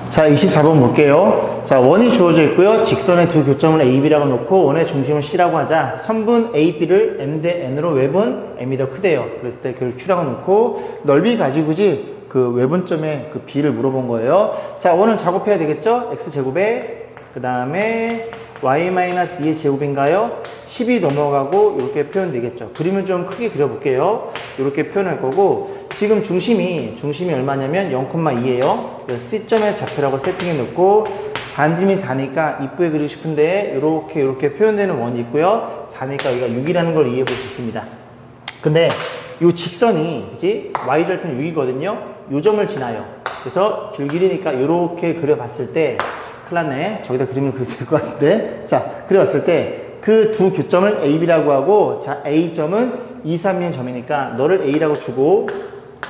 자, 24번 볼게요. 자, 원이 주어져 있고요. 직선의 두 교점을 A, B라고 놓고 원의 중심을 C라고 하자. 선분 A, B를 M 대 N으로 외분 M이 더 크대요. 그랬을 때 그걸 Q라고 놓고 넓이 가지고지 그 외분점의 그 B를 물어본 거예요. 자, 원을 작업해야 되겠죠? X제곱에 그 다음에 Y-2의 제곱인가요? 10이 넘어가고 이렇게 표현되겠죠. 그림을 좀 크게 그려볼게요. 이렇게 표현할 거고 지금 중심이 얼마냐면 0,2예요. C점의 좌표라고 세팅해 놓고 반지름이 4니까 이쁘게 그리고 싶은데 이렇게 표현되는 원이 있고요. 4니까 여기가 6이라는 걸 이해해 볼 수 있습니다. 근데 이 직선이 그지? Y절편 6이거든요. 요 점을 지나요. 그래서 길이니까 이렇게 그려봤을 때 큰일 났네. 저기다 그림을 그려도 될 것 같은데. 자, 그려봤을 때 그 두 교점을 A, B라고 하고 자, A점은 2, 3인 점이니까 너를 A라고 주고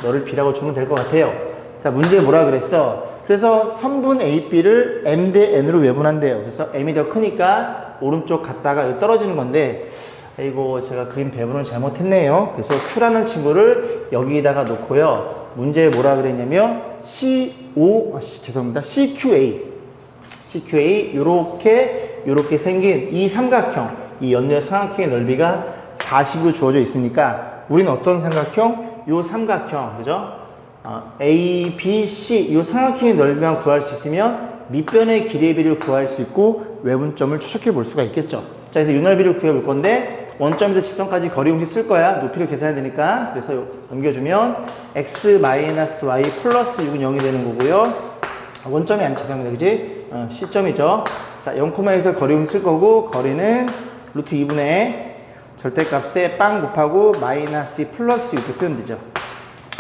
너를 B라고 주면 될 것 같아요. 자, 문제 뭐라 그랬어? 그래서 선분 A, B를 M 대 N으로 외분한대요. 그래서 M이 더 크니까 오른쪽 갔다가 떨어지는 건데 아이고 제가 그림 배분을 잘못했네요. 그래서 Q라는 친구를 여기다가 놓고요. 문제에 뭐라 그랬냐면 CQA 요렇게 생긴 이 삼각형, 이 연뇌 삼각형의 넓이가 40으로 주어져 있으니까 우리는 어떤 삼각형? 요 삼각형, 그죠? A, B, C 요 삼각형의 넓이만 구할 수 있으면 밑변의 길이의 비를 구할 수 있고 외분점을 추적해 볼 수가 있겠죠. 자, 그래서 이 넓이를 구해 볼 건데 원점에서 직선까지 거리 공식 쓸 거야. 높이를 계산해야 되니까. 그래서 넘겨주면 x-y 플러스 6은 0이 되는 거고요. 원점이 아닌 죄송합니다. 그지? C점이죠. 자, 0,1에서 거리 공식 쓸 거고 거리는 루트 2분의 절대값에 빵 곱하고 마이너스 2 플러스 6 이렇게 표현되죠.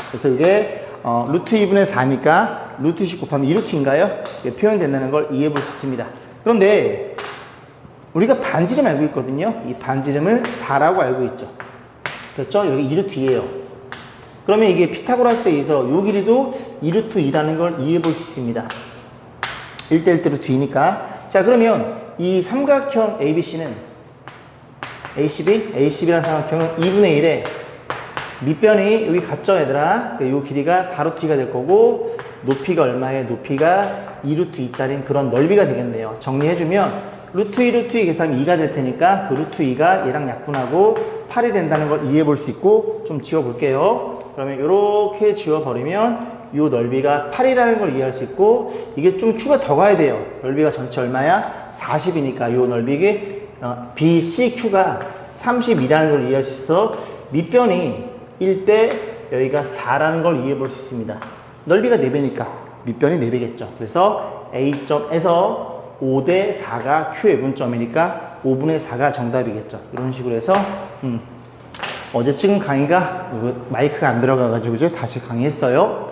그래서 이게 루트 2분의 4니까 루트 10 곱하면 2루트인가요? 이게 표현된다는 걸 이해해 볼 수 있습니다. 그런데 우리가 반지름 알고 있거든요. 이 반지름을 4라고 알고 있죠. 됐죠? 여기 2루트이에요. 그러면 이게 피타고라스에 의해서 이 길이도 2루트 2라는 걸 이해해 볼 수 있습니다. 1대1 루트 2니까. 자, 그러면 이 삼각형 ABC는 ACB라는 삼각형은 2분의 1에 밑변이 여기 같죠, 얘들아? 이 길이가 4루트 2가 될 거고 높이가 얼마에? 높이가 2루트 2짜리인 그런 넓이가 되겠네요. 정리해주면 루트 2 계산하면 2가 될 테니까 그 루트 2가 얘랑 약분하고 8이 된다는 걸 이해해 볼 수 있고 좀 지워볼게요. 그러면 이렇게 지워버리면 이 넓이가 8이라는 걸 이해할 수 있고 이게 좀 Q가 더 가야 돼요. 넓이가 전체 얼마야? 40이니까 이 넓이가 BCQ가 32라는 걸 이해할 수 있어. 밑변이 1대 여기가 4라는 걸 이해해 볼 수 있습니다. 넓이가 4배니까 밑변이 4배겠죠. 그래서 A점에서 5대 4가 Q 외분점이니까 5분의 4가 정답이겠죠. 이런 식으로 해서 어제 찍은 강의가 마이크가 안 들어가가지고 이제 다시 강의했어요.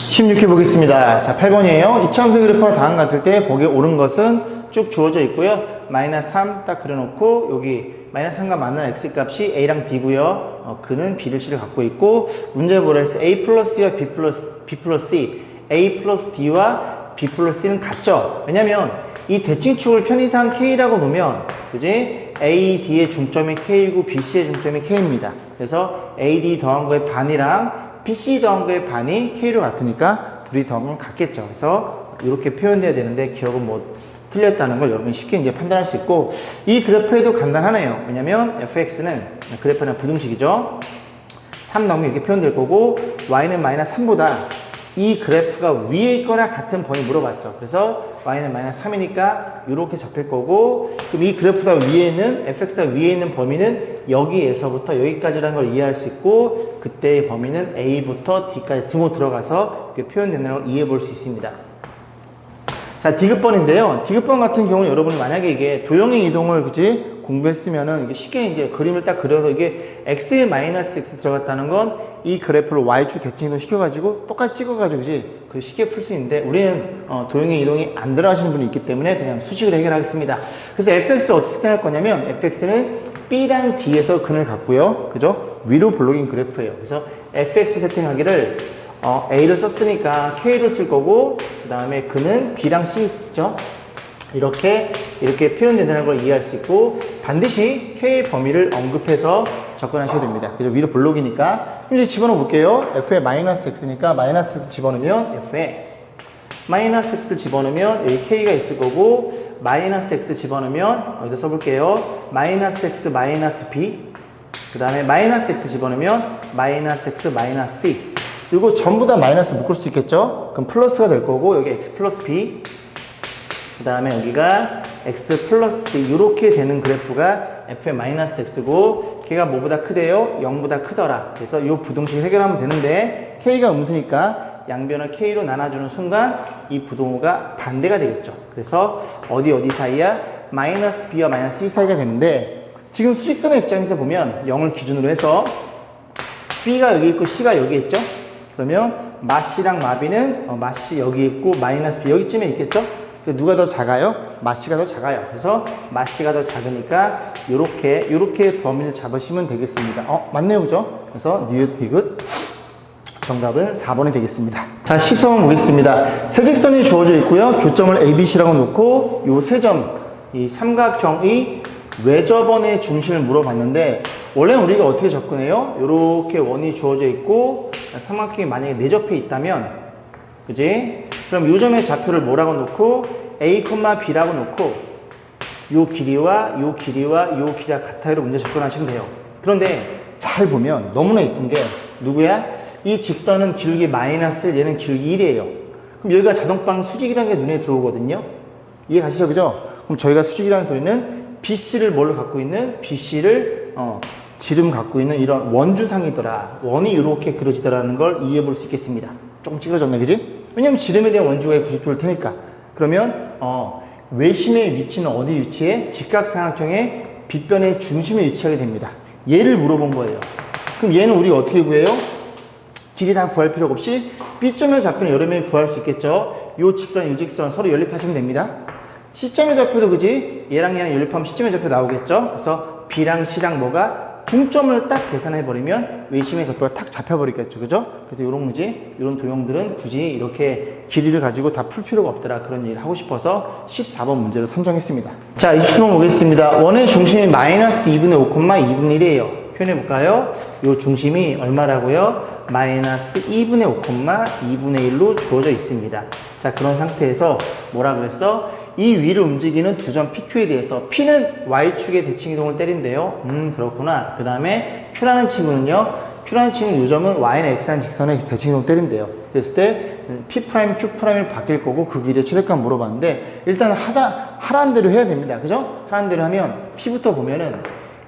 16회 보겠습니다. 자, 8번이에요. 이차함수 그래프와 다음 같을 때 보기 옳은 것은 쭉 주어져 있고요. 마이너스 3 딱 그려놓고 여기 마이너스 3과 만난 x값이 a랑 d고요. 그는 b를 c를 갖고 있고 문제 뭐라 했어? a 플러스 d와 b 플러스 c a 플러스 d와 b 플러스 c는 같죠? 왜냐면 이 대칭축을 편의상 k라고 놓으면 그지? a, d의 중점이 k이고 b, c의 중점이 k입니다. 그래서 a, d 더한 거의 반이랑 b, c 더한 거의 반이 k로 같으니까 둘이 더한 건 같겠죠. 그래서 이렇게 표현돼야 되는데 기억은 뭐 틀렸다는 걸 여러분이 쉽게 이제 판단할 수 있고 이 그래프에도 간단하네요. 왜냐면 fx는 그래프는 부등식이죠. 3 넣으면 이렇게 표현될 거고 y는 마이너스 3보다 이 그래프가 위에 있거나 같은 범위 물어봤죠. 그래서 y는 마이너스 3이니까 이렇게 잡힐 거고 그럼 이 그래프가 위에 있는 fx가 위에 있는 범위는 여기에서부터 여기까지라는 걸 이해할 수 있고 그때의 범위는 a부터 d까지 등호 들어가서 이렇게 표현된다는 걸 이해해 볼 수 있습니다. 자, 디귿번인데요. 디귿번 같은 경우는 여러분이 만약에 이게 도형의 이동을 그지 공부했으면은 이게 쉽게 이제 그림을 딱 그려서 이게 x에 마이너스 x 들어갔다는 건 이 그래프를 y축 대칭 이동 시켜가지고 똑같이 찍어가지고 그지 그 쉽게 풀 수 있는데 우리는 도형의 이동이 안 들어가시는 분이 있기 때문에 그냥 수식을 해결하겠습니다. 그래서 fx를 어떻게 세팅할 거냐면 fx는 b랑 d에서 근을 갖고요. 그죠? 위로 블록인 그래프예요. 그래서 fx 세팅하기를 a를 썼으니까 k를 쓸 거고 그 다음에 그는 b랑 c 있죠? 이렇게 표현된다는 걸 이해할 수 있고 반드시 k의 범위를 언급해서 접근하셔야 됩니다. 그죠? 위로 블록이니까 이제 집어넣어 볼게요. f에 마이너스 x니까 마이너스 x 집어넣으면 f에 마이너스 x를 집어넣으면 여기 k가 있을 거고, 마이너스 x 집어넣으면 여기다 써볼게요. 마이너스 x 마이너스 b, 그 다음에 마이너스 x 집어넣으면 마이너스 x 마이너스 c. 이거 전부 다 마이너스 묶을 수도 있겠죠? 그럼 플러스가 될 거고, 여기 x 플러스 b, 그 다음에 여기가 x 플러스 c, 이렇게 되는 그래프가 f의 마이너스 x고, 걔가 뭐보다 크대요? 0보다 크더라. 그래서 이 부동식 해결하면 되는데, k가 음수니까 양변을 k로 나눠주는 순간 이 부동호가 반대가 되겠죠. 그래서 어디 사이야? 마이너스 b와 마이너스 c 사이가 되는데, 지금 수직선의 입장에서 보면 0을 기준으로 해서 b가 여기 있고 c가 여기 있죠. 그러면 마씨랑 마비는 마씨 여기 있고 마이너스 b 여기쯤에 있겠죠. 누가 더 작아요? 마씨가 더 작아요. 그래서 마씨가 더 작으니까 요렇게 범위를 잡으시면 되겠습니다. 맞네요, 그죠? 그래서 니은 디귿 정답은 4번이 되겠습니다. 자, 시선 보겠습니다. 세직선이 주어져 있고요. 교점을 ABC라고 놓고 요 세 점, 이 삼각형의 외접원의 중심을 물어봤는데, 원래 우리가 어떻게 접근해요? 요렇게 원이 주어져 있고 삼각형이 만약에 내접해 있다면, 그지? 그럼 요 점의 좌표를 뭐라고 놓고 A, B라고 놓고 요 길이와 요 길이와 요 길이가 같아요로 문제 접근하시면 돼요. 그런데 잘 보면 너무나 이쁜 게 누구야? 이 직선은 기울기 마이너스 1, 얘는 기울기 1이에요. 그럼 여기가 자동방 수직이라는 게 눈에 들어오거든요. 이해 가시죠? 그죠? 그럼 저희가 수직이라는 소리는 BC를 뭘로 갖고 있는? BC를 지름 갖고 있는 이런 원주상이더라. 원이 이렇게 그려지더라는 걸 이해해 볼 수 있겠습니다. 조금 찌그러졌네, 그지? 왜냐면 지름에 대한 원주가 90도일 테니까. 그러면 외심의 위치는 어디 위치해? 직각삼각형의 빗변의 중심에 위치하게 됩니다. 얘를 물어본 거예요. 그럼 얘는 우리가 어떻게 구해요? 길이 다 구할 필요가 없이 B점의 좌표는 여러 명이 구할 수 있겠죠. 요 직선, 요 직선 서로 연립하시면 됩니다. C점의 좌표도 그지? 얘랑 연립하면 C점의 좌표 나오겠죠. 그래서 B랑 C랑 뭐가 중점을 딱 계산해버리면 외심의 좌표가 탁 잡혀버리겠죠. 그죠? 그래서 요런 문제, 요런 도형들은 굳이 이렇게 길이를 가지고 다 풀 필요가 없더라. 그런 얘기를 하고 싶어서 14번 문제를 선정했습니다. 자, 20번 보겠습니다. 원의 중심이 마이너스 2분의 5, 2분의 1이에요. 표현해볼까요? 요 중심이 얼마라고요? 마이너스 2분의 5, 2분의 1로 주어져 있습니다. 자, 그런 상태에서 뭐라 그랬어? 이 위를 움직이는 두 점 PQ에 대해서 P는 Y축의 대칭이동을 때린대요. 그렇구나. 그 다음에 Q라는 친구는요. Q라는 친구는 이 점은 Y는 X라는 직선의 대칭이동을 때린대요. 그랬을 때 P', Q'을 바뀔 거고 그 길이의 최대값 물어봤는데, 일단 하라는 대로 해야 됩니다. 그죠? 하라는 대로 하면 P부터 보면은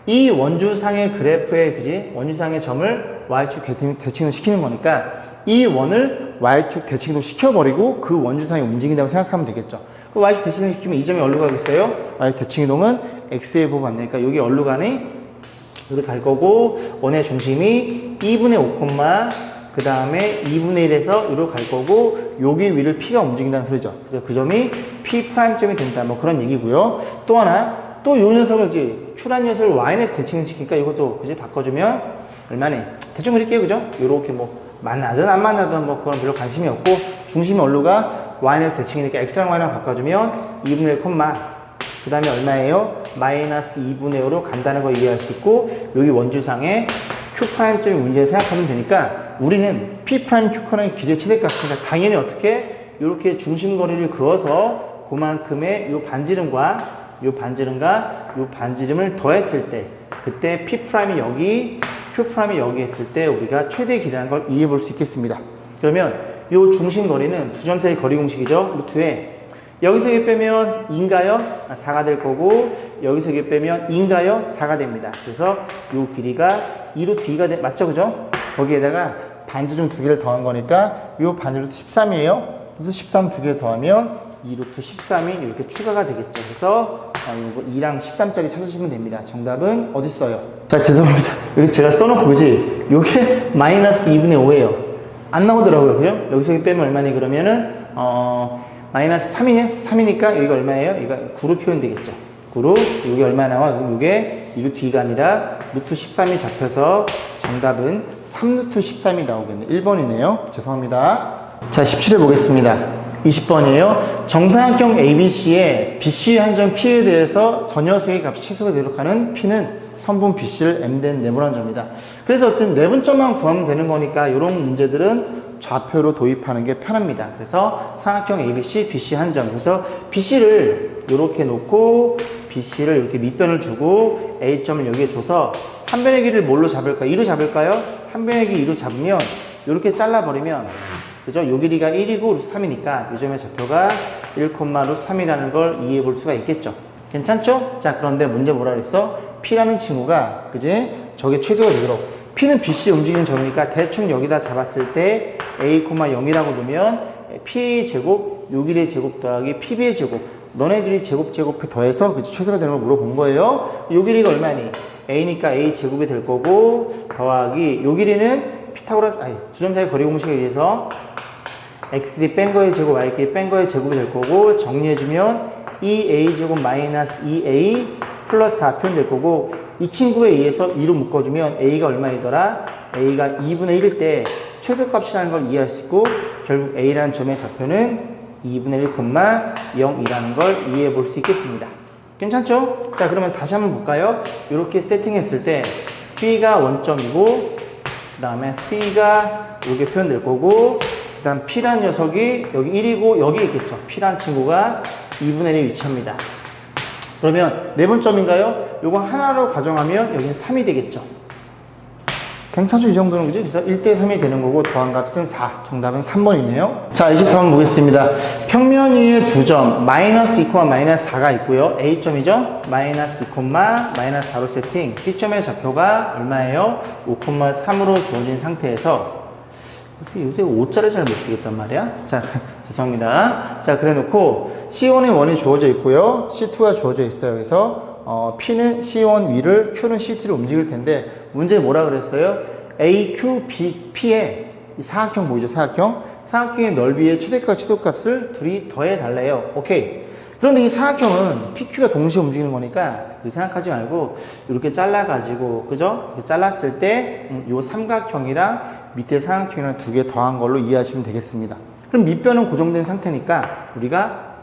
이 원주상의 그래프에, 그지? 원주상의 점을 Y축 대칭을 시키는 거니까 이 원을 Y축 대칭도 시켜버리고 그 원주상이 움직인다고 생각하면 되겠죠. 그 Y축 대칭을 시키면 이 점이 어디로 가겠어요? Y축 대칭이동은 X의 보고 만나니까 여기 어디로 가니? 여기 갈 거고, 원의 중심이 2분의 5, 그 다음에 2분의 1에서 여기로 갈 거고, 여기 위를 P가 움직인다는 소리죠. 그래서 그 점이 P'점이 된다. 뭐 그런 얘기고요. 또 하나, 또 요 녀석을 이제 Q라는 녀석을 Y는 대칭을 시키니까 이것도 그지 바꿔주면 얼마네? 대충 그릴게요. 그죠? 요렇게 뭐 만나든 안 만나든 뭐 그건 별로 관심이 없고, 중심이 어디로 가? Y는 대칭이니까 X랑 Y랑 바꿔주면 2분의 1, 그 다음에 얼마예요? 마이너스 2분의 5로 간다는 걸 이해할 수 있고, 여기 원주상에 Q'점이 문제를 생각하면 되니까 우리는 P', Q'의 길이의 최대값이니까 당연히 어떻게? 이렇게 중심거리를 그어서 그만큼의 요 반지름과 요 반지름을 더했을 때, 그때 P'이 여기, Q'이 여기 했을 때 우리가 최대 길이라는 걸 이해해 볼 수 있겠습니다. 그러면 요 중심거리는 두 점 사이 거리 공식이죠. 루트에 여기서 이게 빼면 2인가요? 4가 될 거고, 여기서 이게 빼면 2인가요? 4가 됩니다. 그래서 요 길이가 2루트 2가 맞죠? 그죠? 거기에다가 반지름 두 개를 더한 거니까 요 반지름 13이에요. 그래서 13 두 개 더하면 2루트 13이 이렇게 추가가 되겠죠. 그래서 이거 2랑 13짜리 찾으시면 됩니다. 정답은 어디 있어요? 자, 죄송합니다. 여기 제가 써놓고 그지? 요게 마이너스 2분의 5예요. 안 나오더라고요. 그죠? 여기서 빼면 얼마니? 그러면은 마이너스 3이네? 3이니까 여기가 얼마예요? 여기가 9로 표현되겠죠. 9로 여기 얼마 나와? 그럼 이게 2루트 2가 아니라 루트 13이 잡혀서 정답은 3루트 13이 나오겠네. 1번이네요. 죄송합니다. 자, 17회 보겠습니다. 20번이에요. 정사각형 ABC의 BC 한 점 P에 대해서 저 녀석의 값이 최소가 되도록 하는 P는 선분 BC를 M된 네모란 점이다. 그래서 어떤 네분점만 구하면 되는 거니까 이런 문제들은 좌표로 도입하는 게 편합니다. 그래서 삼각형 ABC, BC 한 점. 그래서 BC를 이렇게 놓고 BC를 이렇게 밑변을 주고 A점을 여기에 줘서 한 변의 길이를 뭘로 잡을까요? 2로 잡을까요? 한 변의 길이 2로 잡으면 이렇게 잘라버리면 그죠? 요 길이가 1이고 3이니까 이 점의 좌표가 1,3이라는 걸 이해해 볼 수가 있겠죠. 괜찮죠? 자, 그런데 문제 뭐라 그랬어? P라는 친구가 그지? 저게 최소가 되도록 P는 BC 움직이는 점이니까 대충 여기다 잡았을 때 A, 0이라고 두면 P 제곱, 요 길이의 제곱 더하기 PB의 제곱 너네들이 제곱에 더해서 그치? 최소가 되는 걸 물어본 거예요. 요 길이가 얼마니? A니까 A 제곱이 될 거고 더하기 요 길이는 피타고라스 두 점 사이 거리 공식에 의해서 X끼리 뺀 거의 제곱, Y끼리 뺀 거의 제곱이 될 거고 정리해주면 2A 제곱 마이너스 2A 플러스 4 표현될 거고 이 친구에 의해서 2로 묶어주면 A가 얼마이더라? A가 2분의 1일 때 최소값이라는 걸 이해할 수 있고 결국 A라는 점의 좌표는 2분의 1,0이라는 걸 이해해 볼 수 있겠습니다. 괜찮죠? 자, 그러면 다시 한번 볼까요? 이렇게 세팅했을 때 B가 원점이고 그 다음에 C가 이렇게 표현될 거고 그 다음 P라는 녀석이 여기 1이고 여기 있겠죠. P라는 친구가 2분의 1에 위치합니다. 그러면 네 번점인가요? 요거 하나로 가정하면 여기는 3이 되겠죠. 괜찮죠? 이 정도는 그죠? 그래서 1대 3이 되는 거고 더한 값은 4. 정답은 3번이네요. 자, 24번 보겠습니다. 평면 위에 두 점 마이너스 2, 마이너스 4가 있고요. A점이죠? 마이너스 2, 마이너스 4로 세팅. B점의 좌표가 얼마예요? 5,3으로 주어진 상태에서 요새 5자를 잘 못 쓰겠단 말이야. 자, 죄송합니다. 자, 그래 놓고 C1의 원이 주어져 있고요. C2가 주어져 있어요. 그래서 P는 C1 위를, Q는 C2를 움직일 텐데 문제에 뭐라 그랬어요? A, Q, B, P의 사각형 보이죠? 사각형. 사각형의 넓이의 최대값과 최소값을 둘이 더해 달래요. 오케이. 그런데 이 사각형은 PQ가 동시에 움직이는 거니까 생각하지 말고 이렇게 잘라가지고 그죠? 이렇게 잘랐을 때 이 삼각형이랑 밑에 사각형이랑 두 개 더한 걸로 이해하시면 되겠습니다. 그럼 밑변은 고정된 상태니까 우리가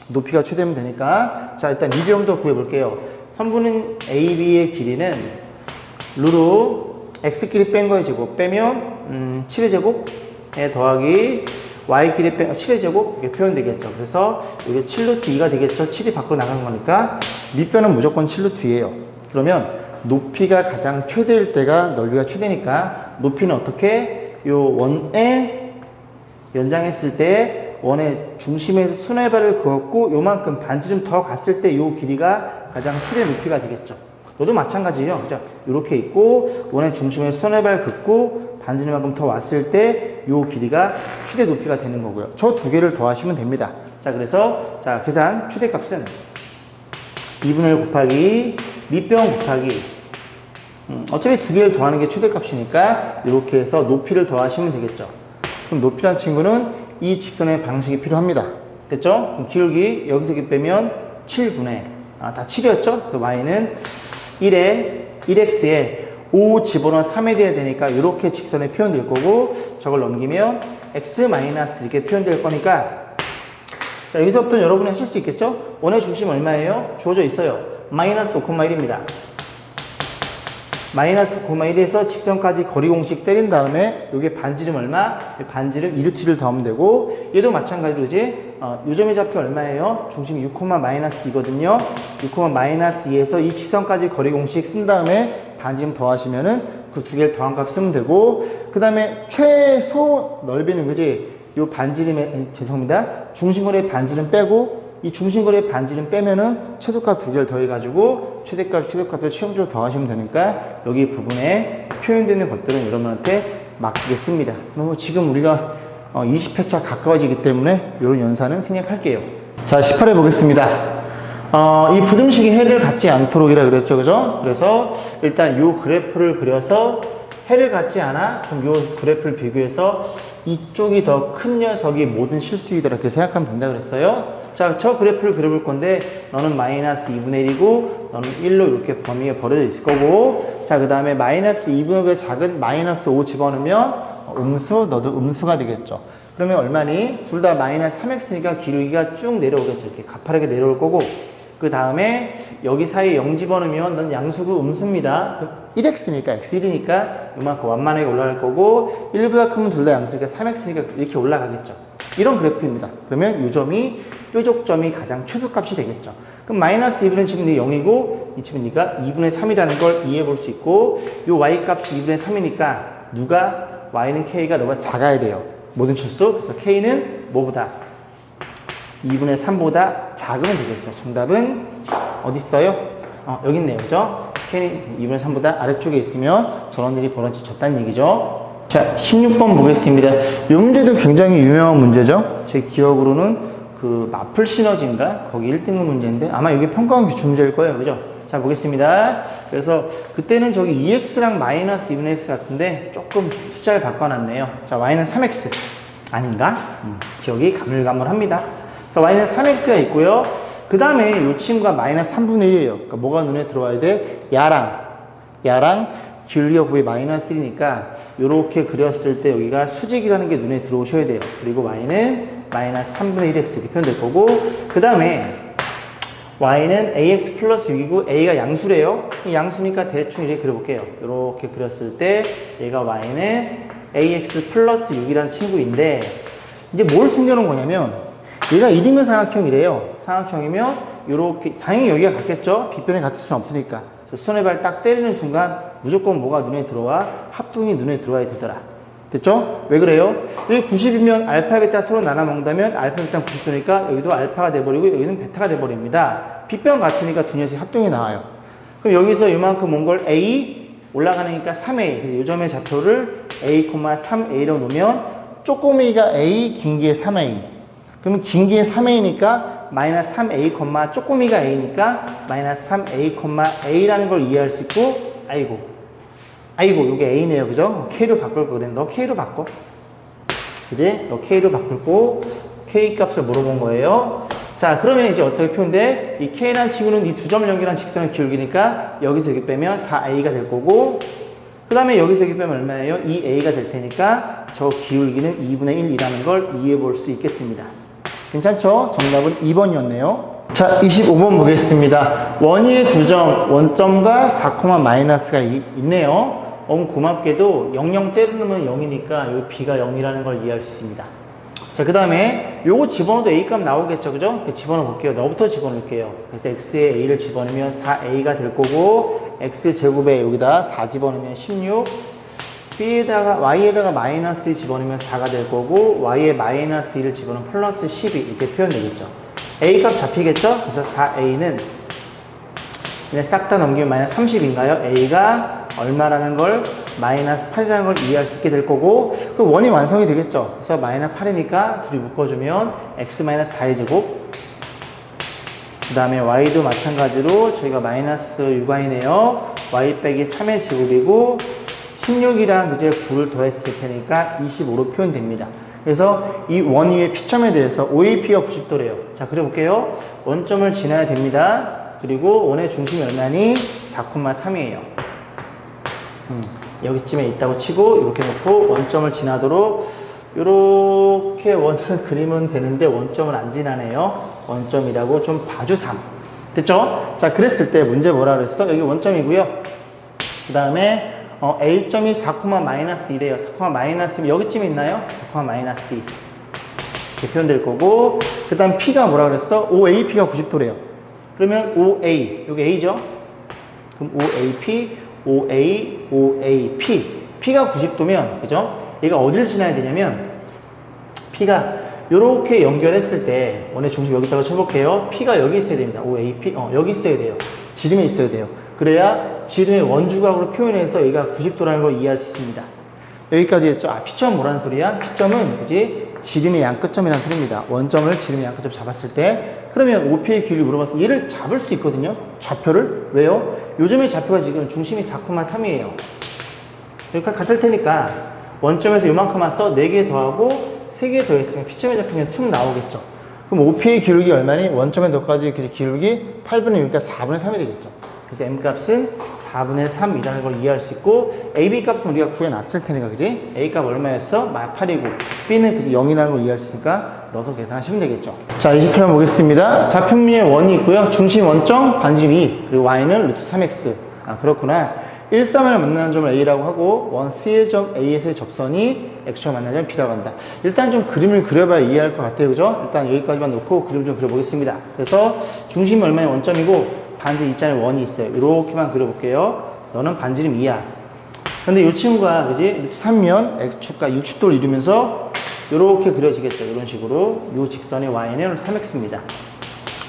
높이가 최대면 되니까 자 일단 미비형도 구해볼게요. 선분은 AB의 길이는 루루 X끼리 뺀 거의 제곱 빼면 7의 제곱에 더하기 Y끼리 뺀 7의 제곱 이렇게 표현되겠죠. 그래서 이게 7루트 2가 되겠죠. 7이 밖으로 나간 거니까 밑변은 무조건 7루트 2예요. 그러면 높이가 가장 최대일 때가 넓이가 최대니까 높이는 어떻게 요 원에 연장했을 때 원의 중심에서 순회발을 그었고 요만큼 반지름 더 갔을 때 요 길이가 가장 최대 높이가 되겠죠. 너도 마찬가지예요. 그죠? 이렇게 있고 원의 중심에서 순회발 긋고 반지름만큼 더 왔을 때 요 길이가 최대 높이가 되는 거고요. 저 두 개를 더하시면 됩니다. 자, 그래서 자 계산 최대값은 2분의 1 곱하기 밑변 곱하기 어차피 두 개를 더하는 게 최대값이니까 이렇게 해서 높이를 더하시면 되겠죠. 그럼 높이란 친구는 이 직선의 방식이 필요합니다. 됐죠? 그럼 기울기 여기서 이렇게 빼면 7분의 다 7이었죠? 그 y는 1x에 5 집어넣어 3에 돼야 되니까 이렇게 직선에 표현될 거고 저걸 넘기면 x 마이너스 이렇게 표현될 거니까 자 여기서부터 여러분이 하실 수 있겠죠? 원의 중심 얼마예요? 주어져 있어요. 마이너스 5,1입니다. 마이너스 5,1에서 직선까지 거리 공식 때린 다음에 이게 반지름 얼마? 반지름 2루트를 더하면 되고 얘도 마찬가지로 이제 요 점의 좌표 얼마예요? 중심이 6, 마이너스 2거든요. 6, 마이너스 2에서 이 직선까지 거리 공식 쓴 다음에 반지름 더하시면은 그 두 개를 더한 값 쓰면 되고 그 다음에 최소 넓이는 그지? 요 반지름의 죄송합니다. 중심거리의 반지름 빼고 이 중심거리의 반지름 빼면은 최소값 두 개를 더해가지고 최대값, 최소값을 최종적으로 더하시면 되니까 여기 부분에 표현되는 것들은 여러분한테 맡기겠습니다. 그럼 지금 우리가 20회차 가까워지기 때문에 이런 연산은 생략할게요. 자, 18회 보겠습니다. 이 부등식이 해를 갖지 않도록이라 그랬죠, 그죠? 그래서 일단 이 그래프를 그려서 해를 갖지 않아? 그럼 이 그래프를 비교해서 이쪽이 더 큰 녀석이 모든 실수이다 이렇게 생각하면 된다 그랬어요. 자, 저 그래프를 그려볼 건데 너는 마이너스 2분의 1이고 너는 1로 이렇게 범위에 벌어져 있을 거고 자, 그 다음에 마이너스 2분의 5의 작은 마이너스 5 집어넣으면 음수, 너도 음수가 되겠죠. 그러면 얼마니? 둘 다 마이너스 3x니까 기울기가 쭉 내려오겠죠. 이렇게 가파르게 내려올 거고 그 다음에 여기 사이에 0 집어넣으면 넌 양수구 음수입니다. 1x니까 x1이니까 이만큼 완만하게 올라갈 거고 1보다 크면 둘 다 양수니까 3x니까 이렇게 올라가겠죠. 이런 그래프입니다. 그러면 이 점이 뾰족점이 가장 최소값이 되겠죠. 그럼 마이너스 2분의 지금 0이고 이 집은 네가 2분의 3이라는 걸 이해해 볼 수 있고 이 y값이 2분의 3이니까 누가 y는 k가 너보다 작아야 돼요. 모든 실수. 그래서 k는 뭐보다 2분의 3보다 작으면 되겠죠. 정답은 어디 있어요? 여기 있네요. 그죠? k는 2분의 3보다 아래쪽에 있으면 저런 일이 벌어졌다는 얘기죠. 자, 16번 보겠습니다. 이 문제도 굉장히 유명한 문제죠. 제 기억으로는 그 마플 시너지인가? 거기 1등급 문제인데 아마 이게 평가원 기출 문제일 거예요. 그죠? 자, 보겠습니다. 그래서 그때는 저기 2x랑 마이너스 2분의 x 같은데 조금 숫자를 바꿔놨네요. 자, y는 3x 아닌가? 기억이 가물가물합니다. 그래서 y는 3x가 있고요. 그 다음에 이 친구가 마이너스 3분의 1이에요. 그러니까 뭐가 눈에 들어와야 돼? 야랑 기울기가 곱이 마이너스 1이니까 이렇게 그렸을 때 여기가 수직이라는 게 눈에 들어오셔야 돼요. 그리고 y는 마이너스 3분의 1x 이렇게 표현될 거고 그 다음에 y는 ax 플러스 6이고 a가 양수래요. 양수니까 대충 이렇게 그려볼게요. 이렇게 그렸을 때 얘가 y는 ax 플러스 6이라는 친구인데 이제 뭘 숨겨놓은 거냐면 얘가 1이면 삼각형이래요. 삼각형이면 이렇게 당연히 여기가 같겠죠. 빗변이 같을 수는 없으니까. 그래서 손에 발 딱 때리는 순간 무조건 뭐가 눈에 들어와? 합동이 눈에 들어와야 되더라. 됐죠? 왜 그래요? 여기 90이면 알파, 베타 서로 나눠 먹는다면 알파, 베타는 90도니까 여기도 알파가 돼버리고 여기는 베타가 돼버립니다. 빗변 같으니까 두 녀석이 합동이 나와요. 그럼 여기서 이만큼 온 걸 A 올라가니까 3A. 이 점의 좌표를 A, 3A로 놓으면 쪼꼬미가 A, 긴 게 3A. 그러면 긴 게 3A니까 마이너스 3A, 쪼꼬미가 A니까 마이너스 3A, A라는 걸 이해할 수 있고 아이고, 이게 A네요. 그죠? K로 바꿀 거 그랬는데, 너 K로 바꿔. 그지? 너 K로 바꾸고, K 값을 물어본 거예요. 자, 그러면 이제 어떻게 표현돼? 이 K라는 친구는 이 두 점을 연결한 직선의 기울기니까, 여기서 여기 빼면 4A가 될 거고, 그 다음에 여기서 여기 빼면 얼마예요? 2A가 될 테니까, 저 기울기는 2분의 1이라는 걸 이해해 볼 수 있겠습니다. 괜찮죠? 정답은 2번이었네요. 자, 25번 보겠습니다. 원위의 두 점, 원점과 4, 마이너스가 있네요. 고맙게도 00 때려넣으면 0이니까 여기 b가 0이라는 걸 이해할 수 있습니다. 자, 그 다음에 요거 집어넣어도 a값 나오겠죠. 그죠? 집어넣어 볼게요. 너부터 집어넣을게요. 그래서 x에 a를 집어넣으면 4a가 될 거고 x제곱에 여기다 4 집어넣으면 16 b에다가 y에다가 마이너스 2 집어넣으면 4가 될 거고 y에 마이너스 2를 집어넣으면 플러스 12 이렇게 표현되겠죠. a값 잡히겠죠? 그래서 4a는 그냥 싹 다 넘기면 마이너스 30인가요? a가 얼마라는 걸 마이너스 8이라는 걸 이해할 수 있게 될 거고 그 원이 완성이 되겠죠. 그래서 마이너스 8이니까 둘이 묶어주면 x 마이너스 4의 제곱 그 다음에 y도 마찬가지로 저희가 마이너스 6y네요. y 빼기 3의 제곱이고 16이랑 이제 9를 더했을 테니까 25로 표현됩니다. 그래서 이 원 위의 피점에 대해서 OAP가 90도래요. 자, 그려볼게요. 원점을 지나야 됩니다. 그리고 원의 중심이 얼마니? 4,3이에요. 여기쯤에 있다고 치고 이렇게 놓고 원점을 지나도록 이렇게 원을 그리면 되는데 원점을 안 지나네요. 원점이라고 좀 봐주삼. 됐죠? 자, 그랬을 때 문제 뭐라 그랬어? 여기 원점이고요. 그 다음에 A점이 4,-1이래요. 4,- 여기쯤에 있나요? 4,-2 이렇게 표현될 거고 그 다음 P가 뭐라 그랬어? OAP가 90도래요. 그러면 OA, 여기 A죠? 그럼 OAP, OA, OAP P가 90도면 그죠? 얘가 어디를 지나야 되냐면 P가 이렇게 연결했을 때 원의 중심 여기다가 쳐볼게요. P가 여기 있어야 됩니다. OAP, 여기 있어야 돼요. 지름에 있어야 돼요. 그래야 지름의 원주각으로 표현해서 얘가 90도라는 걸 이해할 수 있습니다. 여기까지 했죠? P점 뭐라는 소리야? P점은 그지? 지름의 양끝점이라는 소리입니다. 원점을 지름의 양끝점 잡았을 때 그러면 OP의 길이를 물어봐서 얘를 잡을 수 있거든요. 좌표를. 왜요? 요즘의 좌표가 지금 중심이 4,3이에요. 여기가 같을 테니까 원점에서 요만큼만 써 4개 더하고 3개 더했으면 P점의 좌표는 툭 나오겠죠. 그럼 OP의 기울기 얼마니? 원점에 더까지 기울기 8분의 6이니까 4분의 3이 되겠죠. 그래서 M값은 4분의 3이라는 걸 이해할 수 있고 AB 값은 우리가 구해놨을 테니까 그지? A 값 얼마였어? 8이고 B는 그지 0이라는 걸 이해할 수 있으니까 넣어서 계산하시면 되겠죠. 자, 20편 보겠습니다. 좌평면에 원이 있고요. 중심 원점, 반지름 2 그리고 Y는 루트 3X. 아, 그렇구나. 1, 3을 만나는 점을 A라고 하고 원 C의 점 A에서의 접선이 X와 만나는 점을 B라고 한다. 일단 좀 그림을 그려봐야 이해할 것 같아요. 그죠? 일단 여기까지만 놓고 그림 좀 그려보겠습니다. 그래서 중심이 얼마의 원점이고 반지름 2자의 원이 있어요. 이렇게만 그려볼게요. 너는 반지름 2야. 근데 이 친구가 그지? 루트 3면 X축과 60도를 이루면서 이렇게 그려지겠죠. 이런 식으로 이 직선의 Y는 3X입니다.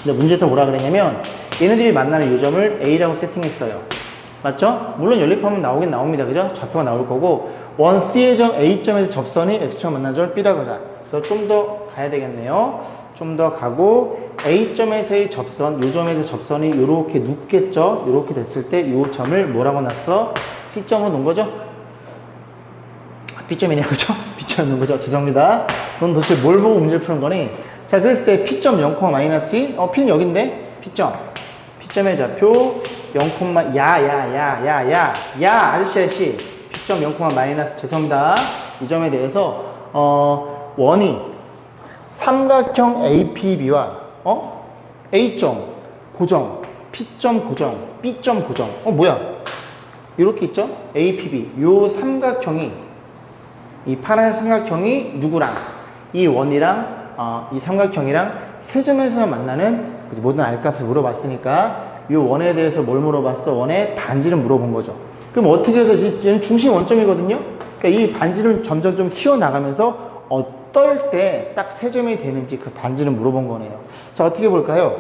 근데 문제에서 뭐라 그랬냐면 얘네들이 만나는 이 점을 A라고 세팅했어요. 맞죠? 물론 연립하면 나오긴 나옵니다. 그죠? 좌표가 나올 거고 원 C의 점 A점에서 접선이 X점 만나는 점을 B라고 하자. 그래서 좀 더 가야 되겠네요. 좀 더 가고 A점에서의 접선, 요 점에서 접선이 이렇게 눕겠죠? 이렇게 됐을 때 이 점을 뭐라고 놨어? C점으로 놓은 거죠? B점이냐, 그죠? B점 놓은 거죠? 죄송합니다. 넌 도대체 뭘 보고 문제를 푸는 거니? 자, 그랬을 때 P점 0, 마이너스 2? P는 여긴데? P점. P점의 좌표 0, 야, 아저씨. P점 0, 마이너스, 죄송합니다. 이 점에 대해서, 원이 삼각형 APB와, A점, 고정, P점, 고정, B점, 고정. 뭐야? 이렇게 있죠? APB. 요 삼각형이, 이 파란 삼각형이 누구랑, 이 원이랑, 이 삼각형이랑 세 점에서 만나는 모든 R값을 물어봤으니까, 이 원에 대해서 뭘 물어봤어? 원의 반지름 물어본 거죠. 그럼 어떻게 해서 얘는 중심 원점이거든요? 그러니까 이 반지름 점점 좀 휘어나가면서 어떨 때 딱 세 점이 되는지 그 반지름 물어본 거네요. 자, 어떻게 볼까요?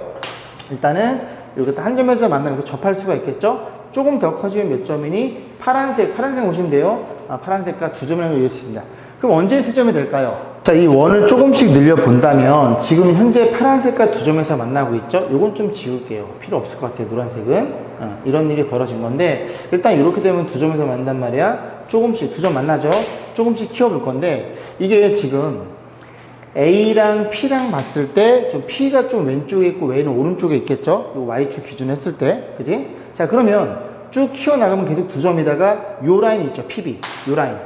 일단은 이렇게 한 점에서 만나면 접할 수가 있겠죠? 조금 더 커지면 몇 점이니? 파란색 보시면 돼요. 파란색과 두 점이라는 걸 이해할 수 있습니다. 그럼 언제 세 점이 될까요? 자, 이 원을 조금씩 늘려본다면 지금 현재 파란색과 두 점에서 만나고 있죠? 요건 좀 지울게요. 필요 없을 것 같아요. 노란색은. 이런 일이 벌어진 건데 일단 이렇게 되면 두 점에서 만난단 말이야. 조금씩 두 점 만나죠? 조금씩 키워볼 건데 이게 지금 A랑 P랑 봤을 때 좀 P가 좀 왼쪽에 있고 A는 오른쪽에 있겠죠? 요 Y축 기준 했을 때. 그지? 자, 그러면 쭉 키워나가면 계속 두 점에다가 요 라인이 있죠? PB. 요 라인.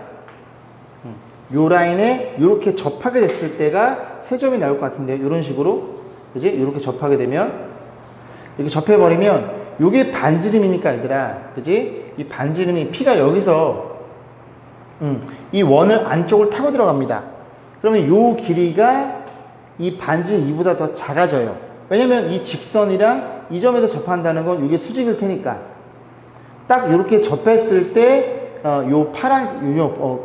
요 라인에 이렇게 접하게 됐을 때가 세 점이 나올 것 같은데요. 이런 식으로. 그지? 이렇게 접하게 되면 이렇게 접해버리면 요게 반지름이니까 얘들아. 그지? 이 반지름이 P가 여기서 이 원을 안쪽을 타고 들어갑니다. 그러면 요 길이가 이 반지름 2보다 더 작아져요. 왜냐면 이 직선이랑 이 점에서 접한다는 건 이게 수직일 테니까 딱 이렇게 접했을 때 요 파란,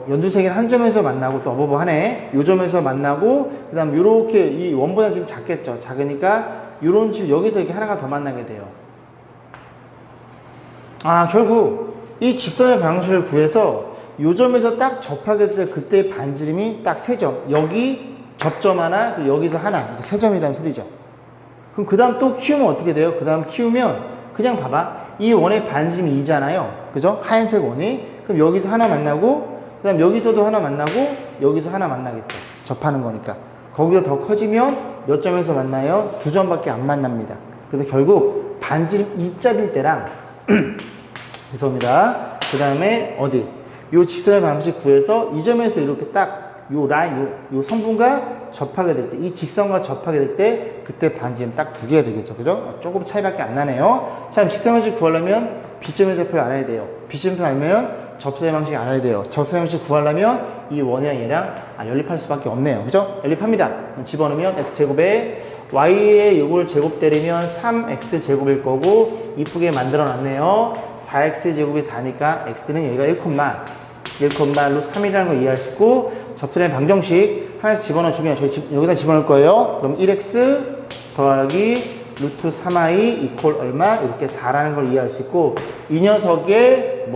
연두색은 한 점에서 만나고 또 어버버하네. 요 점에서 만나고, 그 다음 요렇게 이 원보다 지금 작겠죠. 작으니까 요런 식으로 여기서 이렇게 하나가 더 만나게 돼요. 결국 이 직선의 방식을 구해서 요 점에서 딱 접하게 될 그때 반지름이 딱 세 점. 여기 접점 하나, 그리고 여기서 하나. 이렇게 세 점이라는 소리죠. 그럼 그 다음 또 키우면 어떻게 돼요? 그 다음 키우면 그냥 봐봐. 이 원의 반지름이 2잖아요. 그죠? 하얀색 원이. 그럼 여기서 하나 만나고 그 다음 여기서도 하나 만나고 여기서 하나 만나겠죠. 접하는 거니까. 거기서 더 커지면 몇 점에서 만나요? 두 점밖에 안 만납니다. 그래서 결국 반지름 2짜리일 때랑 죄송합니다. 그 다음에 어디? 요 직선의 방식 구해서 이 점에서 이렇게 딱 요 라인, 요 성분과 접하게 될 때, 이 직선과 접하게 될 때 그때 반지름 딱 두 개가 되겠죠. 그죠? 조금 차이밖에 안 나네요. 자, 그럼 직선의 방식 구하려면 B점의 좌표를 알아야 돼요. B점표 알면 접선의 방식 알아야 돼요. 접선의 방식 구하려면 이 원이랑 얘랑 연립할 수밖에 없네요. 그죠? 연립합니다. 집어넣으면 x제곱에 y에 요걸 제곱 때리면 3x제곱일 거고 이쁘게 만들어 놨네요. 4x제곱이 4니까 x는 여기가 1, 루트 3이라는 걸 이해할 수 있고 접선의 방정식 하나씩 집어넣어 주면 저희 여기다 집어넣을 거예요. 그럼 1x 더하기 루트 3i 이퀄 얼마? 이렇게 4라는 걸 이해할 수 있고 이 녀석의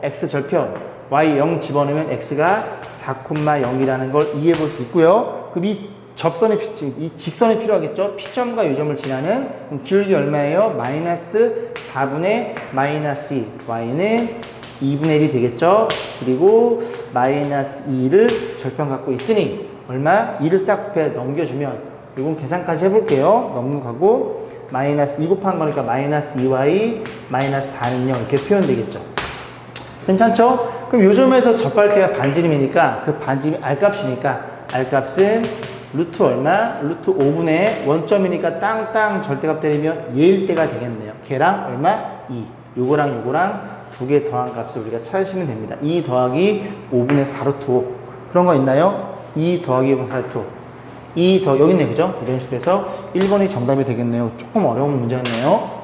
x 절편 y 0 집어넣으면 x가 4,0이라는 걸 이해해 볼 수 있고요. 그럼 이 접선의 이 직선이 필요하겠죠? P점과 요점을 지나는 기울기 얼마예요? 마이너스 4분의 마이너스 2 y는 2분의 1이 되겠죠? 그리고 마이너스 2를 절편 갖고 있으니 얼마? 2를 싹 곱해 넘겨주면 이건 계산까지 해볼게요. 넘어가고 마이너스 2 곱한 거니까 마이너스 2y 마이너스 4는 0 이렇게 표현되겠죠. 괜찮죠? 그럼 요점에서 접할때가 반지름이니까 그 반지름이 R값이니까 R값은 루트 얼마? 루트 5분의 원점이니까 땅땅 절대값 때리면 얘일 때가 되겠네요. 걔랑 얼마? 2. 요거랑 두 개 더한 값을 우리가 찾으시면 됩니다. 2 더하기 5분의 4루트 5. 그런 거 있나요? 2 더하기 5분의 4루트 5. 2 더, 여기 있네, 그죠? 이런 식으로 해서 1번이 정답이 되겠네요. 조금 어려운 문제였네요.